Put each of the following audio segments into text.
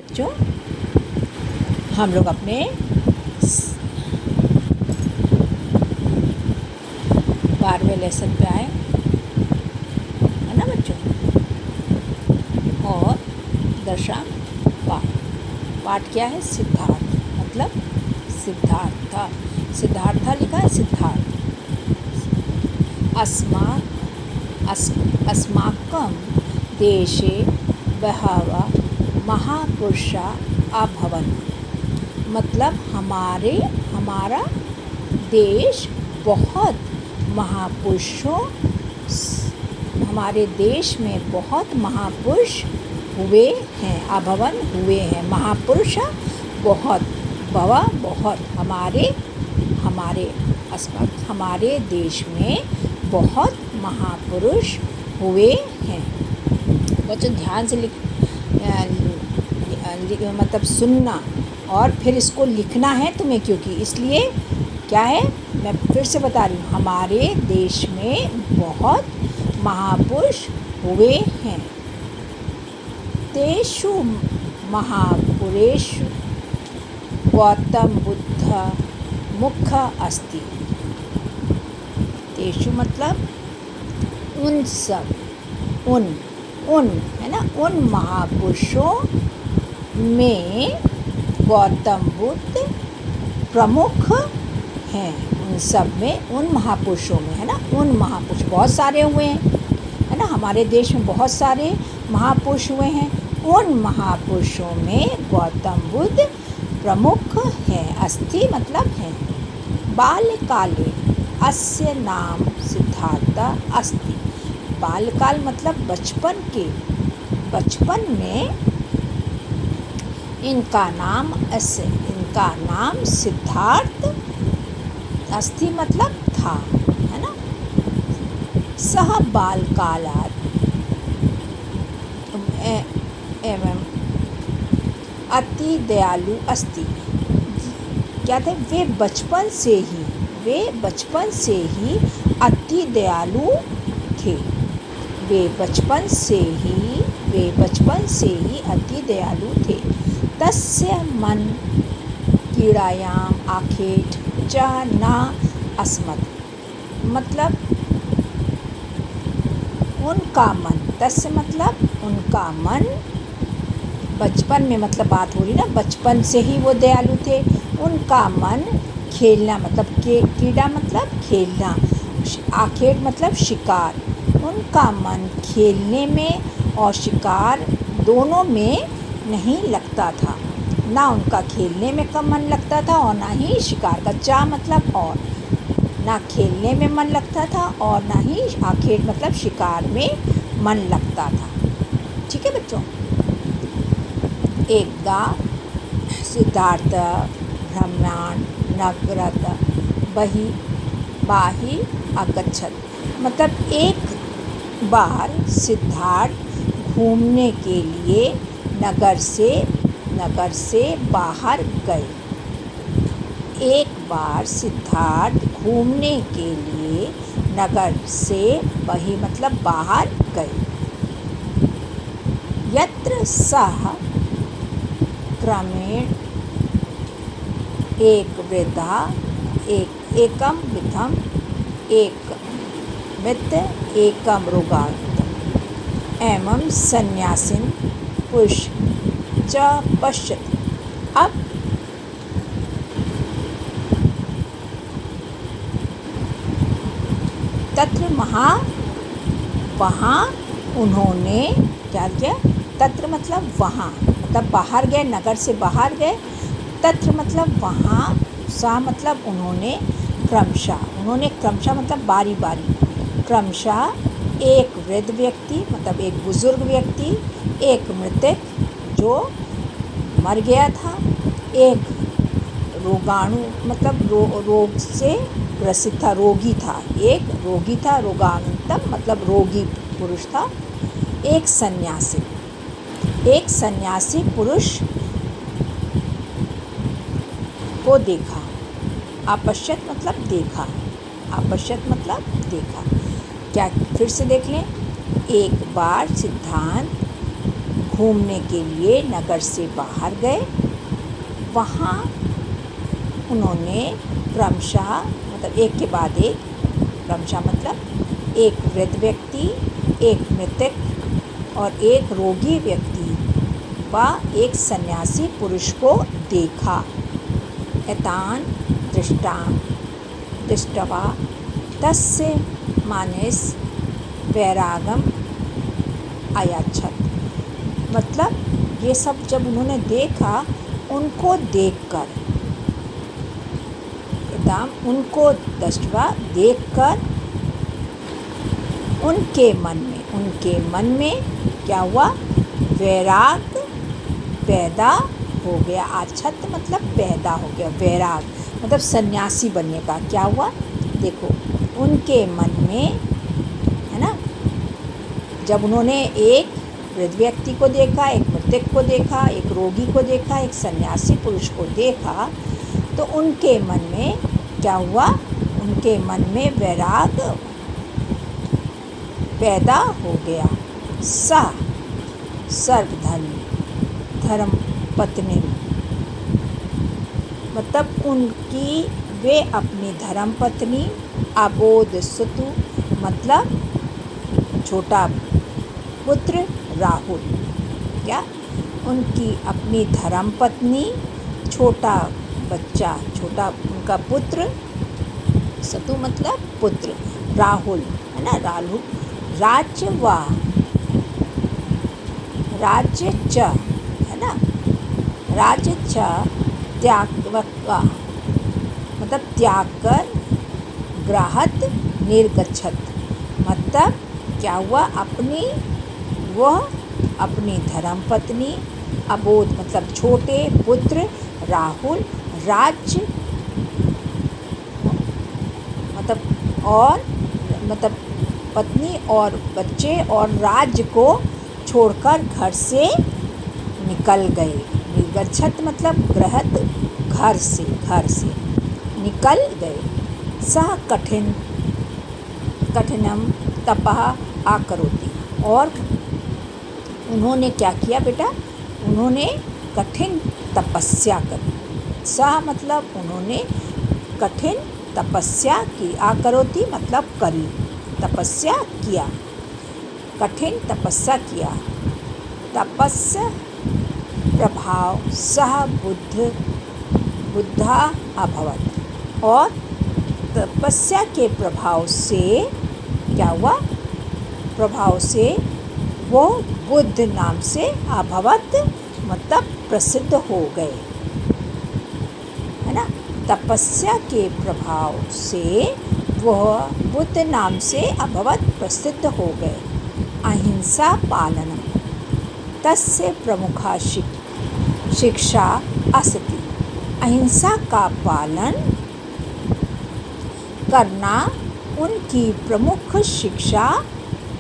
बच्चों, हम लोग अपने 12वें लेसन पे आए है ना बच्चों। और दशम पाठ क्या है? सिद्धार्थ, मतलब सिद्धार्थ। सिद्धार्थ लिखा है सिद्धार्थ। अस्माकं देशे बहवः महापुरुषा अभवन्, मतलब हमारा देश बहुत महापुरुषों, हमारे देश में बहुत महापुरुष हुए हैं। अभवन हुए हैं, महापुरुष बहुत, भवा बहुत, हमारे देश में बहुत महापुरुष हुए हैं। बच्चों ध्यान से मतलब सुनना और फिर इसको लिखना है तुम्हें, क्योंकि इसलिए क्या है, मैं फिर से बता रही हूँ, हमारे देश में बहुत महापुरुष हुए हैं। तेषु महापुरुषेषु गौतम बुद्ध मुख्य अस्ति। तेषु मतलब उन सब, उन है ना, उन महापुरुषों में गौतम बुद्ध प्रमुख हैं। उन सब में, उन महापुरुषों में, है ना, उन महापुरुष बहुत सारे हुए हैं, है ना, हमारे देश में बहुत सारे महापुरुष हुए हैं। उन महापुरुषों में गौतम बुद्ध प्रमुख हैं। अस्ति मतलब हैं। बाल्यकाले अस्य नाम सिद्धार्थ अस्ति। बाल्यकाल मतलब बचपन में इनका नाम सिद्धार्थ अस्ति मतलब था, है ना। सह बालकालात् एवं अति दयालु अस्ति। क्या थे? वे बचपन से ही अति दयालु थे। वे बचपन से ही अति दयालु थे। तस्य मन क्रीडायाम् आखेट च न अस्मत्, मतलब उनका मन, तस्य मतलब उनका मन, बचपन में मतलब बात हो रही ना, बचपन से ही वो दयालु थे। उनका मन खेलना, मतलब क्रीड़ा मतलब खेलना, आखेट मतलब शिकार। उनका मन खेलने में और शिकार दोनों में नहीं लगता था। ना उनका खेलने में कम मन लगता था और ना ही शिकार का, चा मतलब और, ना खेलने में मन लगता था और ना ही आखेट मतलब शिकार में मन लगता था। ठीक है बच्चों। एकदा सिद्धार्थ भ्रमणान् नगरात् बाहि अगच्छत्, मतलब एक बार सिद्धार्थ घूमने के लिए नगर से बाहर गए। एक बार सिद्धार्थ घूमने के लिए नगर से मतलब बाहर गए। यत्र सः क्रमेण एक वृद्धा एकम विधम एक मित्र एकम रोगात् एवं सन्यासिन पुरुष च पश्यति। अब तत्र वहाँ उन्होंने क्या किया? तत्र मतलब वहाँ, मतलब बाहर गए, नगर से बाहर गए। तत्र मतलब वहाँ, सा मतलब उन्होंने, क्रमशः मतलब बारी बारी, क्रमशः एक वृद्ध व्यक्ति मतलब एक बुजुर्ग व्यक्ति, एक मृतक जो मर गया था, एक रोगाणु मतलब रोग से ग्रसित था, रोगी था, एक रोगी था, रोगाणुतम मतलब रोगी पुरुष था, एक सन्यासी पुरुष को देखा। अपश्यत मतलब देखा, अपश्यत मतलब देखा। क्या फिर से देख लें। एक बार सिद्धांत घूमने के लिए नगर से बाहर गए। वहाँ उन्होंने क्रमशः मतलब एक के बाद एक, क्रमशः मतलब एक वृद्ध व्यक्ति, एक मृतक और एक रोगी व्यक्ति व एक सन्यासी पुरुष को देखा। एतान दृष्ट्वा तस्य मनस वैरागम अयाच्छत। मतलब ये सब जब उन्होंने देखा, उनको देखकर, उनको दृष्ट्वा देखकर उनके मन में क्या हुआ? वैराग पैदा हो गया। आच्छत मतलब पैदा हो गया, वैराग मतलब सन्यासी बनने का क्या हुआ? देखो, उनके मन में, है ना, जब उन्होंने एक वृद्ध व्यक्ति को देखा, एक मृतक को देखा, एक रोगी को देखा, एक सन्यासी पुरुष को देखा, तो उनके मन में क्या हुआ? उनके मन में वैराग पैदा हो गया। सा धर्म पत्नी मतलब उनकी वे अपनी धर्म पत्नी, अबोध सुतु मतलब छोटा पुत्र राहुल, क्या उनकी अपनी धर्म पत्नी, छोटा बच्चा, छोटा उनका पुत्र, सतु मतलब पुत्र, राहुल है ना, राहुल, राज्य च है ना, राज्य च त्यागवा मतलब त्याग कर, ग्राहत निर्गच्छत मतलब क्या हुआ? वह अपनी धर्मपत्नी, अबोध मतलब छोटे पुत्र, राहुल, राज्य मतलब पत्नी और बच्चे और राज्य को छोड़कर घर से निकल गए। निर्गच्छत मतलब ग्रहत घर से निकल गए। सह कठिनम तपः आकरोति और उन्होंने क्या किया बेटा? उन्होंने कठिन तपस्या करी। सह मतलब उन्होंने कठिन तपस्या की, आकरोति मतलब करी, तपस्या किया, कठिन तपस्या किया। तपस्य प्रभाव सह बुद्धा अभवत और तपस्या के प्रभाव से क्या हुआ? प्रभाव से वो बुद्ध नाम से अभवत मतलब प्रसिद्ध हो गए, है ना। तपस्या के प्रभाव से वह बुद्ध नाम से अभवत प्रसिद्ध हो गए। अहिंसा पालनम तस्य प्रमुखा शिक्षा अस्ति। अहिंसा का पालन करना उनकी प्रमुख शिक्षा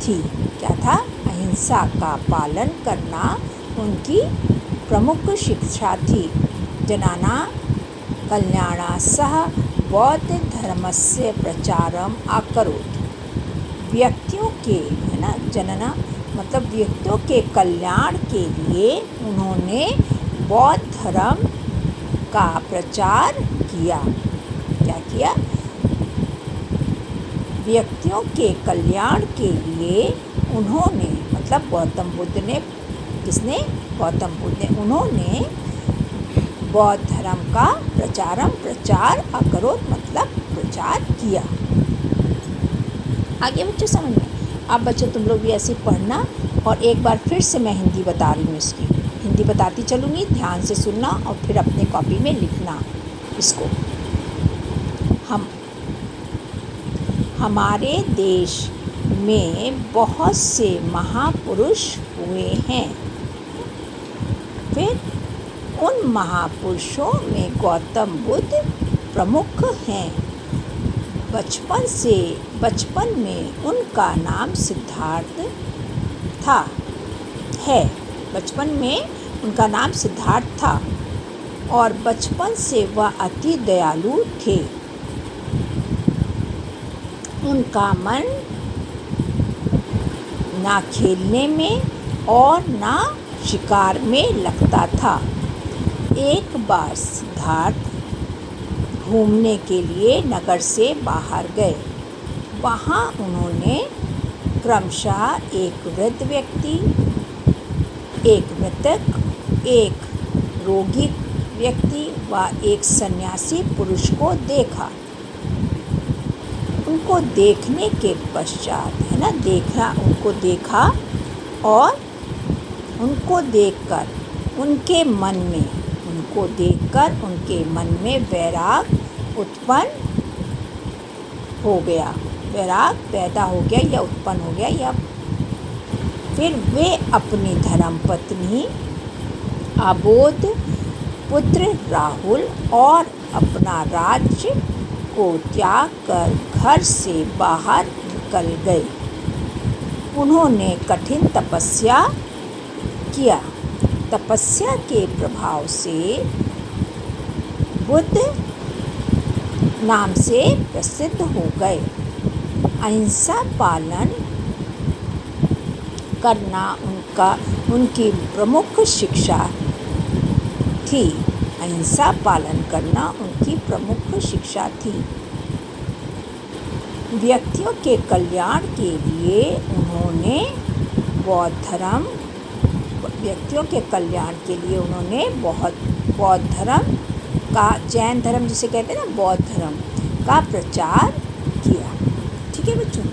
थी। क्या था? अहिंसा का पालन करना उनकी प्रमुख शिक्षा थी। जनाना कल्याणासह बौद्ध धर्मस्य प्रचारम अकरोत्। व्यक्तियों के, है ना, जनना मतलब व्यक्तियों के कल्याण के लिए उन्होंने बौद्ध धर्म का प्रचार किया। क्या किया? व्यक्तियों के कल्याण के लिए उन्होंने मतलब गौतम बुद्ध ने, किसने? गौतम बुद्ध ने, उन्होंने बौद्ध धर्म का प्रचार अकरोत् मतलब प्रचार किया। आगे बच्चों समझ में? अब बच्चों तुम लोग भी ऐसे पढ़ना और एक बार फिर से मैं हिंदी बता रही हूँ, इसकी हिंदी बताती चलूँगी, ध्यान से सुनना और फिर अपने कॉपी में लिखना इसको। हमारे देश में बहुत से महापुरुष हुए हैं। फिर उन महापुरुषों में गौतम बुद्ध प्रमुख हैं। बचपन में उनका नाम सिद्धार्थ बचपन में उनका नाम सिद्धार्थ था और बचपन से वह अति दयालु थे। उनका मन ना खेलने में और ना शिकार में लगता था। एक बार सिद्धार्थ घूमने के लिए नगर से बाहर गए। वहाँ उन्होंने क्रमशः एक वृद्ध व्यक्ति, एक मृतक, एक रोगी व्यक्ति व एक सन्यासी पुरुष को देखा। उनको देखने के पश्चात, है ना, उनको देखा और उनको देखकर उनके मन में वैराग उत्पन्न हो गया, वैराग पैदा हो गया या उत्पन्न हो गया। या फिर वे अपनी धर्मपत्नी अबोध, पुत्र राहुल और अपना राज्य को त्याग कर घर से बाहर निकल गए। उन्होंने कठिन तपस्या किया। तपस्या के प्रभाव से बुद्ध नाम से प्रसिद्ध हो गए। अहिंसा पालन करना उनकी प्रमुख शिक्षा थी। अहिंसा पालन करना उनकी प्रमुख शिक्षा थी। व्यक्तियों के कल्याण के लिए उन्होंने बौद्ध धर्म का, जैन धर्म जिसे कहते हैं ना, बौद्ध धर्म का प्रचार किया। ठीक है बच्चों,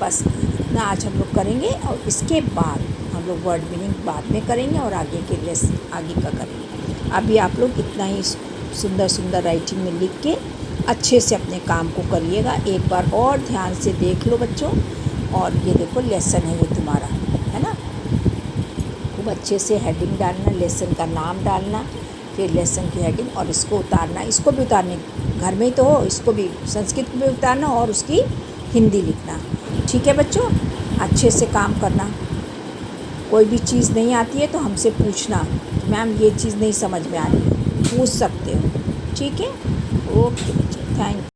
बस इतना आज हम लोग करेंगे और इसके बाद हम लोग वर्ड मीनिंग बाद में करेंगे और आगे का करेंगे। अभी आप लोग इतना ही सुंदर सुंदर राइटिंग में लिख के अच्छे से अपने काम को करिएगा। एक बार और ध्यान से देख लो बच्चों। और ये देखो लेसन है ये तुम्हारा, है ना। खूब अच्छे से हेडिंग डालना, लेसन का नाम डालना, फिर लेसन की हेडिंग और इसको उतारना। इसको भी उतारने घर में ही तो हो, इसको भी संस्कृत को भी उतारना और उसकी हिंदी लिखना। ठीक है बच्चों, अच्छे से काम करना। कोई भी चीज़ नहीं आती है तो हमसे पूछना, मैम ये चीज़ नहीं समझ में आ रही, पूछ सकते हो। ठीक है, ओके बच्चों, थैंक यू।